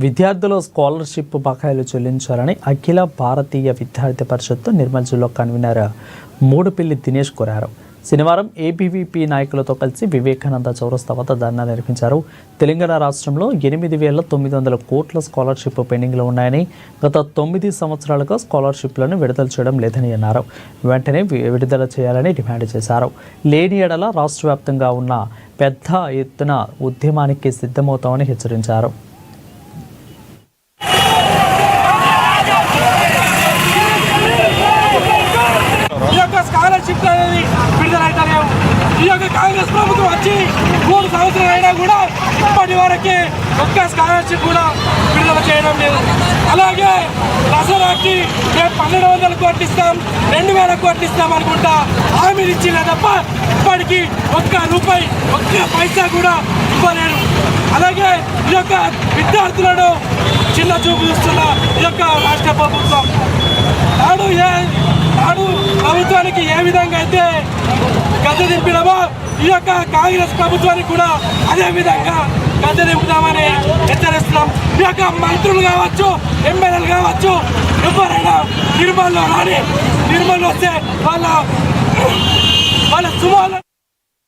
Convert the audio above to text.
విద్యార్థుల స్కాలర్షిప్ బకాయిలు చెల్లించాలని అఖిల భారతీయ విద్యార్థి పరిషత్ నిర్మల్ జిల్లా కన్వీనర్ మూడుపిల్లి దినేష్ కోరారు. శనివారం ఏబీవీపీ నాయకులతో కలిసి వివేకానంద చౌరస్తా వద్ద ధర్నా నిర్వహించారు. తెలంగాణ రాష్ట్రంలో 8,900 కోట్ల స్కాలర్షిప్ పెండింగ్లో ఉన్నాయని, గత 9 సంవత్సరాలుగా స్కాలర్షిప్లను విడుదల చేయడం లేదని అన్నారు. వెంటనే విడుదల చేయాలని డిమాండ్ చేశారు. లేని ఎడల రాష్ట్ర వ్యాప్తంగా ఉన్న పెద్ద ఎత్తున ఉద్యమానికి సిద్ధమవుతామని హెచ్చరించారు. స్కాలర్షిప్ అనేది విడుదలైతలేవు. ఈ యొక్క కాంగ్రెస్ ప్రభుత్వం వచ్చి 3 సంవత్సరాలు అయినా కూడా ఇప్పటి వరకు ఒక్క స్కాలర్షిప్ కూడా విడుదల చేయడం లేదు. అలాగే దసరాకి మేము 1,200 కోట్లు ఇస్తాం, 2,000 కోట్లు ఇస్తాం అనుకుంటా హామీలు ఇచ్చిందే తప్ప ఇప్పటికీ ఒక్క రూపాయి, ఒక్క పైసా కూడా ఇవ్వలేదు. అలాగే ఈ యొక్క విద్యార్థులను చిన్న చూపు చూస్తున్న ఈ యొక్క రాష్ట్ర ప్రభుత్వం నాడు ప్రభుత్వానికి ఏ విధంగా అయితే గద్దె దింపినామో ఈ యొక్క కాంగ్రెస్ ప్రభుత్వానికి కూడా అదే విధంగా గద్దె దింపుతామని హెచ్చరిస్తున్నాం. ఈ యొక్క మంత్రులు కావచ్చు, ఎమ్మెల్యేలు కావచ్చు, ఎవరైనా నిర్మల్లో రాని, నిర్మల్ వస్తే వాళ్ళ సుమారు